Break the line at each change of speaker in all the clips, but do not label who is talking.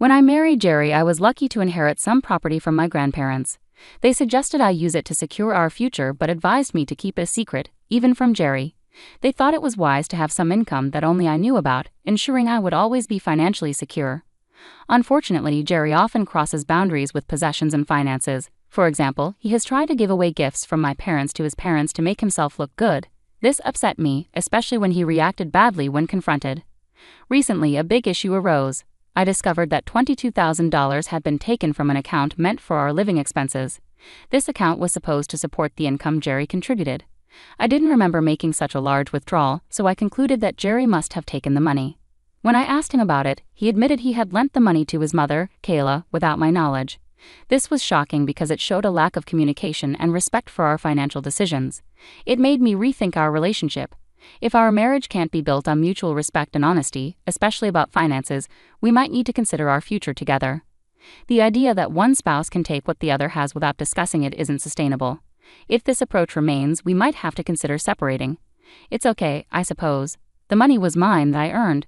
When I married Jerry, I was lucky to inherit some property from my grandparents. They suggested I use it to secure our future but advised me to keep it a secret, even from Jerry. They thought it was wise to have some income that only I knew about, ensuring I would always be financially secure. Unfortunately, Jerry often crosses boundaries with possessions and finances. For example, he has tried to give away gifts from my parents to his parents to make himself look good. This upset me, especially when he reacted badly when confronted. Recently, a big issue arose. I discovered that $22,000 had been taken from an account meant for our living expenses. This account was supposed to support the income Jerry contributed. I didn't remember making such a large withdrawal, so I concluded that Jerry must have taken the money. When I asked him about it, he admitted he had lent the money to his mother, Kayla, without my knowledge. This was shocking because it showed a lack of communication and respect for our financial decisions. It made me rethink our relationship. If our marriage can't be built on mutual respect and honesty, especially about finances, we might need to consider our future together. The idea that one spouse can take what the other has without discussing it isn't sustainable. If this approach remains, we might have to consider separating. It's okay, I suppose. The money was mine that I earned.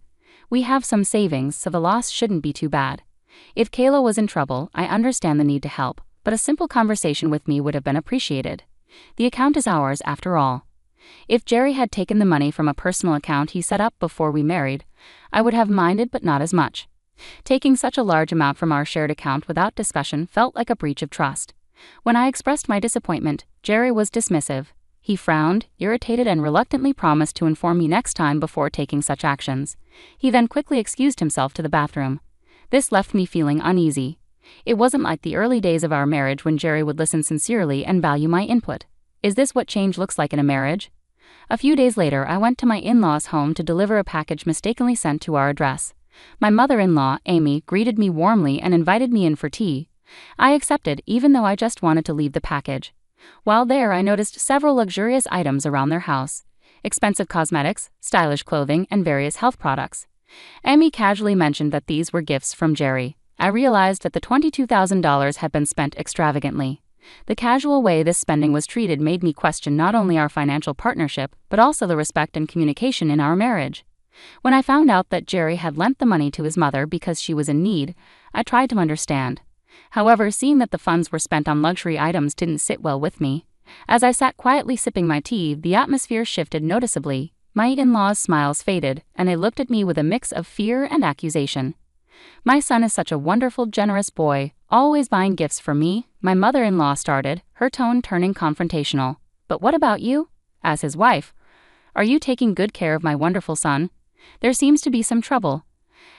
We have some savings, so the loss shouldn't be too bad. If Kayla was in trouble, I understand the need to help, but a simple conversation with me would have been appreciated. The account is ours after all. If Jerry had taken the money from a personal account he set up before we married, I would have minded, but not as much. Taking such a large amount from our shared account without discussion felt like a breach of trust. When I expressed my disappointment, Jerry was dismissive. He frowned, irritated, and reluctantly promised to inform me next time before taking such actions. He then quickly excused himself to the bathroom. This left me feeling uneasy. It wasn't like the early days of our marriage when Jerry would listen sincerely and value my input. Is this what change looks like in a marriage? A few days later, I went to my in-laws' home to deliver a package mistakenly sent to our address. My mother-in-law, Amy, greeted me warmly and invited me in for tea. I accepted, even though I just wanted to leave the package. While there, I noticed several luxurious items around their house: expensive cosmetics, stylish clothing, and various health products. Amy casually mentioned that these were gifts from Jerry. I realized that the $22,000 had been spent extravagantly. The casual way this spending was treated made me question not only our financial partnership, but also the respect and communication in our marriage. When I found out that Jerry had lent the money to his mother because she was in need, I tried to understand. However, seeing that the funds were spent on luxury items didn't sit well with me. As I sat quietly sipping my tea, the atmosphere shifted noticeably. My in-laws' smiles faded, and they looked at me with a mix of fear and accusation. "My son is such a wonderful, generous boy, always buying gifts for me," my mother-in-law started, her tone turning confrontational. "But what about you? As his wife, are you taking good care of my wonderful son? There seems to be some trouble.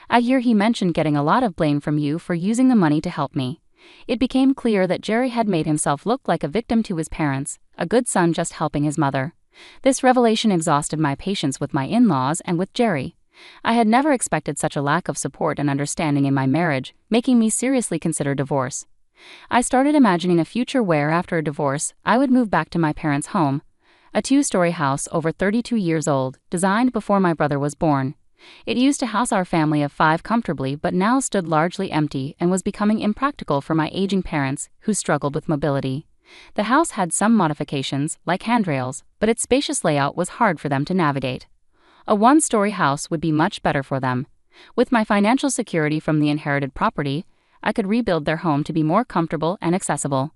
I hear he mentioned getting a lot of blame from you for using the money to help me." It became clear that Jerry had made himself look like a victim to his parents, a good son just helping his mother. This revelation exhausted my patience with my in-laws and with Jerry. I had never expected such a lack of support and understanding in my marriage, making me seriously consider divorce. I started imagining a future where, after a divorce, I would move back to my parents' home, a two-story house over 32 years old, designed before my brother was born. It used to house our family of 5 comfortably, but now stood largely empty and was becoming impractical for my aging parents, who struggled with mobility. The house had some modifications, like handrails, but its spacious layout was hard for them to navigate. A one-story house would be much better for them. With my financial security from the inherited property, I could rebuild their home to be more comfortable and accessible.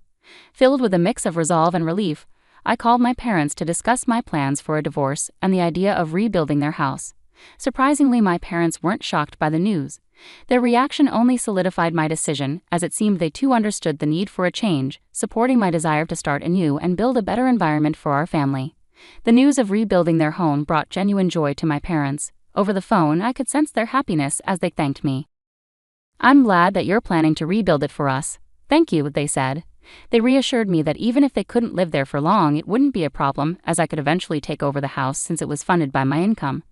Filled with a mix of resolve and relief, I called my parents to discuss my plans for a divorce and the idea of rebuilding their house. Surprisingly, my parents weren't shocked by the news. Their reaction only solidified my decision, as it seemed they too understood the need for a change, supporting my desire to start anew and build a better environment for our family. The news of rebuilding their home brought genuine joy to my parents. Over the phone, I could sense their happiness as they thanked me. "I'm glad that you're planning to rebuild it for us. Thank you," they said. They reassured me that even if they couldn't live there for long, it wouldn't be a problem, as I could eventually take over the house since it was funded by my income.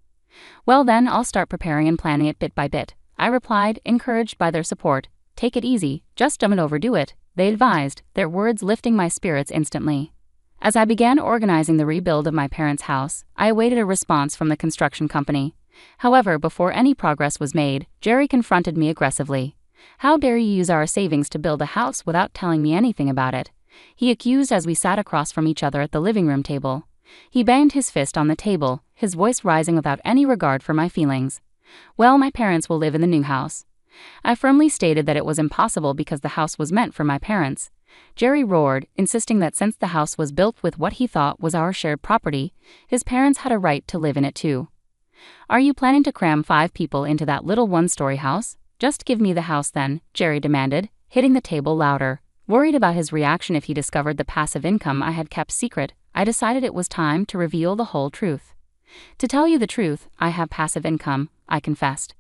"Well then, I'll start preparing and planning it bit by bit," I replied, encouraged by their support. "Take it easy, just don't overdo it," they advised, their words lifting my spirits instantly. As I began organizing the rebuild of my parents' house, I awaited a response from the construction company. However, before any progress was made, Jerry confronted me aggressively. "How dare you use our savings to build a house without telling me anything about it?" he accused as we sat across from each other at the living room table. He banged his fist on the table, his voice rising without any regard for my feelings. "Well, my parents will live in the new house. I firmly stated that it was impossible because the house was meant for my parents. Jerry roared, insisting that since the house was built with what he thought was our shared property, his parents had a right to live in it too. "Are you planning to cram 5 people into that little one-story house? Just give me the house then," Jerry demanded, hitting the table louder. Worried about his reaction if he discovered the passive income I had kept secret, I decided it was time to reveal the whole truth. "To tell you the truth, I have passive income," I confessed.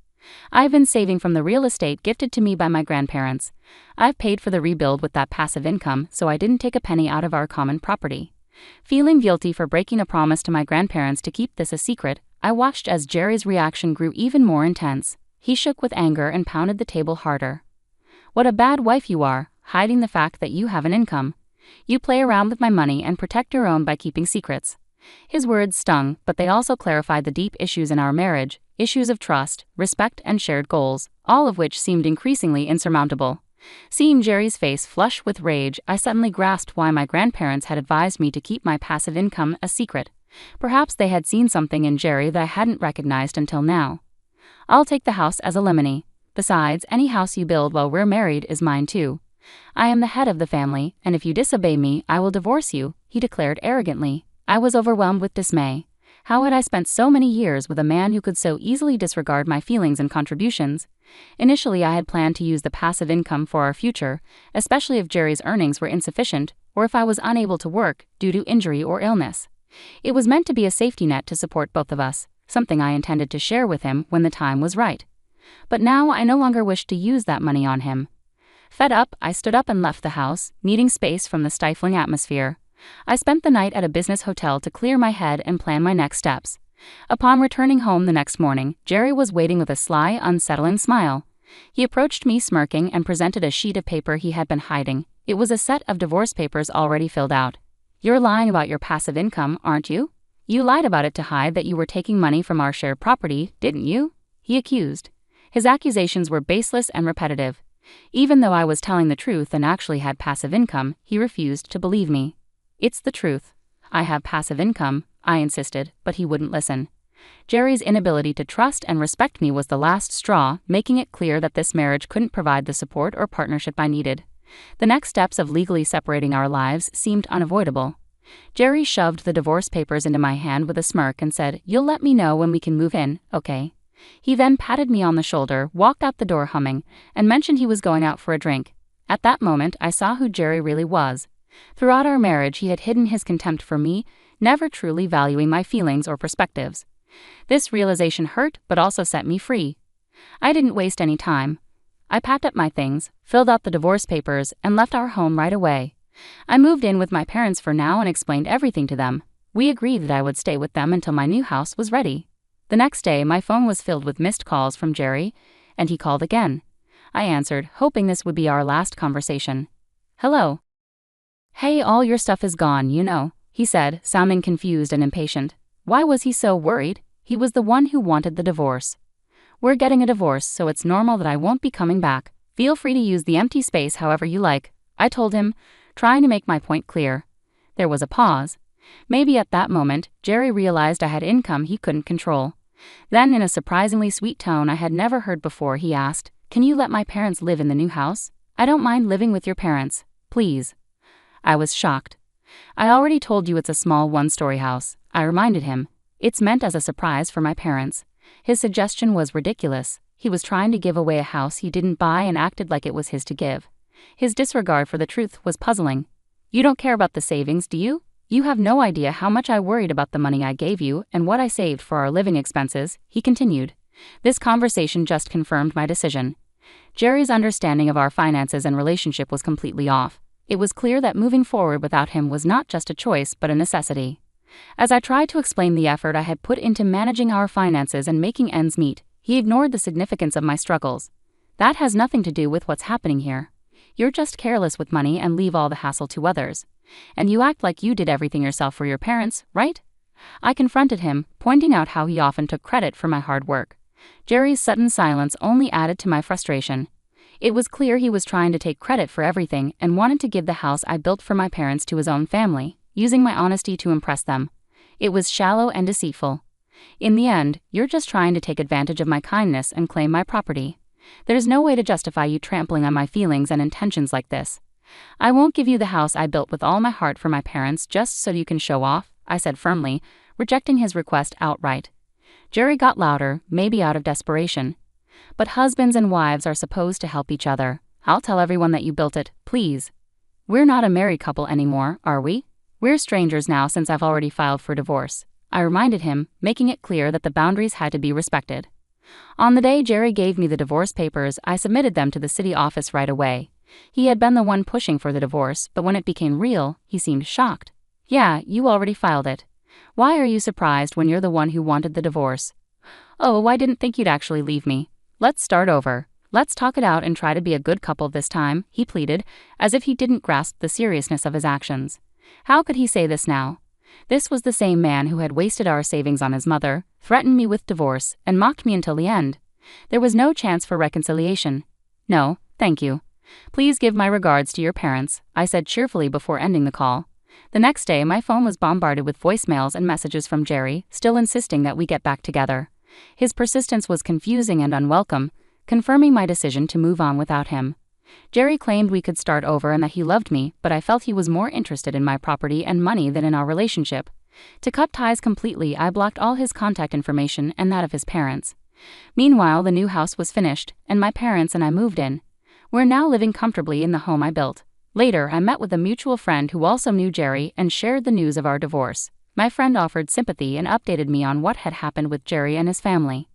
"I've been saving from the real estate gifted to me by my grandparents. I've paid for the rebuild with that passive income, so I didn't take a penny out of our common property." Feeling guilty for breaking a promise to my grandparents to keep this a secret, I watched as Jerry's reaction grew even more intense. He shook with anger and pounded the table harder. "What a bad wife you are, hiding the fact that you have an income. You play around with my money and protect your own by keeping secrets." His words stung, but they also clarified the deep issues in our marriage, issues of trust, respect, and shared goals, all of which seemed increasingly insurmountable. Seeing Jerry's face flush with rage, I suddenly grasped why my grandparents had advised me to keep my passive income a secret. Perhaps they had seen something in Jerry that I hadn't recognized until now. "I'll take the house as a lemony. Besides, any house you build while we're married is mine too. I am the head of the family, and if you disobey me, I will divorce you," he declared arrogantly. I was overwhelmed with dismay. How had I spent so many years with a man who could so easily disregard my feelings and contributions? Initially, I had planned to use the passive income for our future, especially if Jerry's earnings were insufficient, or if I was unable to work due to injury or illness. It was meant to be a safety net to support both of us, something I intended to share with him when the time was right. But now I no longer wished to use that money on him. Fed up, I stood up and left the house, needing space from the stifling atmosphere. I spent the night at a business hotel to clear my head and plan my next steps. Upon returning home the next morning, Jerry was waiting with a sly, unsettling smile. He approached me smirking and presented a sheet of paper he had been hiding. It was a set of divorce papers already filled out. "You're lying about your passive income, aren't you? You lied about it to hide that you were taking money from our shared property, didn't you?" he accused. His accusations were baseless and repetitive. Even though I was telling the truth and actually had passive income, he refused to believe me. "It's the truth. I have passive income," I insisted, but he wouldn't listen. Jerry's inability to trust and respect me was the last straw, making it clear that this marriage couldn't provide the support or partnership I needed. The next steps of legally separating our lives seemed unavoidable. Jerry shoved the divorce papers into my hand with a smirk and said, "You'll let me know when we can move in, okay?" He then patted me on the shoulder, walked out the door humming, and mentioned he was going out for a drink. At that moment, I saw who Jerry really was. Throughout our marriage, he had hidden his contempt for me, never truly valuing my feelings or perspectives. This realization hurt, but also set me free. I didn't waste any time. I packed up my things, filled out the divorce papers, and left our home right away. I moved in with my parents for now and explained everything to them. We agreed that I would stay with them until my new house was ready. The next day, my phone was filled with missed calls from Jerry, and he called again. I answered, hoping this would be our last conversation. "Hello." "Hey, all your stuff is gone, you know," he said, sounding confused and impatient. Why was he so worried? He was the one who wanted the divorce. "We're getting a divorce, so it's normal that I won't be coming back. Feel free to use the empty space however you like," I told him, trying to make my point clear. There was a pause. Maybe at that moment, Jerry realized I had income he couldn't control. Then, in a surprisingly sweet tone I had never heard before, he asked, "Can you let my parents live in the new house? I don't mind living with your parents, please." I was shocked. "I already told you it's a small one-story house," I reminded him. "It's meant as a surprise for my parents." His suggestion was ridiculous. He was trying to give away a house he didn't buy and acted like it was his to give. His disregard for the truth was puzzling. "You don't care about the savings, do you? You have no idea how much I worried about the money I gave you and what I saved for our living expenses," he continued. This conversation just confirmed my decision. Jerry's understanding of our finances and relationship was completely off. It was clear that moving forward without him was not just a choice but a necessity. As I tried to explain the effort I had put into managing our finances and making ends meet, he ignored the significance of my struggles. "That has nothing to do with what's happening here. You're just careless with money and leave all the hassle to others. And you act like you did everything yourself for your parents, right?" I confronted him, pointing out how he often took credit for my hard work. Jerry's sudden silence only added to my frustration. It was clear he was trying to take credit for everything and wanted to give the house I built for my parents to his own family, using my honesty to impress them. It was shallow and deceitful. "In the end, you're just trying to take advantage of my kindness and claim my property." There's no way to justify you trampling on my feelings and intentions like this. I won't give you the house I built with all my heart for my parents just so you can show off, I said firmly, rejecting his request outright. Jerry got louder, maybe out of desperation. But husbands and wives are supposed to help each other. I'll tell everyone that you built it, please. We're not a married couple anymore, are we? We're strangers now since I've already filed for divorce, I reminded him, making it clear that the boundaries had to be respected. On the day Jerry gave me the divorce papers, I submitted them to the city office right away. He had been the one pushing for the divorce, but when it became real, he seemed shocked. Yeah, you already filed it. Why are you surprised when you're the one who wanted the divorce? Oh, I didn't think you'd actually leave me. Let's start over. Let's talk it out and try to be a good couple this time, he pleaded, as if he didn't grasp the seriousness of his actions. How could he say this now? This was the same man who had wasted our savings on his mother, threatened me with divorce, and mocked me until the end. There was no chance for reconciliation. No, thank you. Please give my regards to your parents, I said cheerfully before ending the call. The next day, my phone was bombarded with voicemails and messages from Jerry, still insisting that we get back together. His persistence was confusing and unwelcome, confirming my decision to move on without him. Jerry claimed we could start over and that he loved me, but I felt he was more interested in my property and money than in our relationship. To cut ties completely, I blocked all his contact information and that of his parents. Meanwhile, the new house was finished, and my parents and I moved in. We're now living comfortably in the home I built. Later, I met with a mutual friend who also knew Jerry and shared the news of our divorce. My friend offered sympathy and updated me on what had happened with Jerry and his family.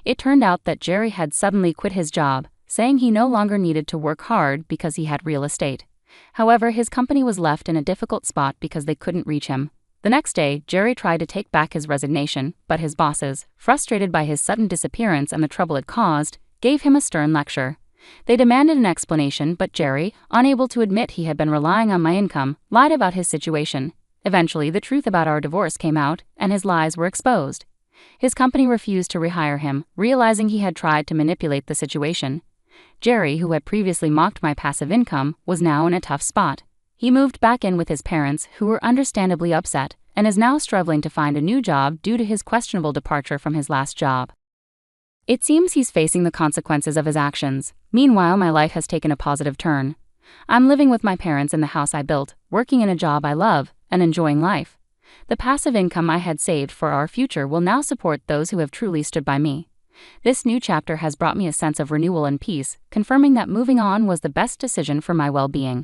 It turned out that Jerry had suddenly quit his job, saying he no longer needed to work hard because he had real estate. However, his company was left in a difficult spot because they couldn't reach him. The next day, Jerry tried to take back his resignation, but his bosses, frustrated by his sudden disappearance and the trouble it caused, gave him a stern lecture. They demanded an explanation, but Jerry, unable to admit he had been relying on my income, lied about his situation. Eventually, the truth about our divorce came out, and his lies were exposed. His company refused to rehire him, realizing he had tried to manipulate the situation. Jerry, who had previously mocked my passive income, was now in a tough spot. He moved back in with his parents, who were understandably upset, and is now struggling to find a new job due to his questionable departure from his last job. It seems he's facing the consequences of his actions. Meanwhile, my life has taken a positive turn. I'm living with my parents in the house I built, working in a job I love, and enjoying life. The passive income I had saved for our future will now support those who have truly stood by me. This new chapter has brought me a sense of renewal and peace, confirming that moving on was the best decision for my well-being.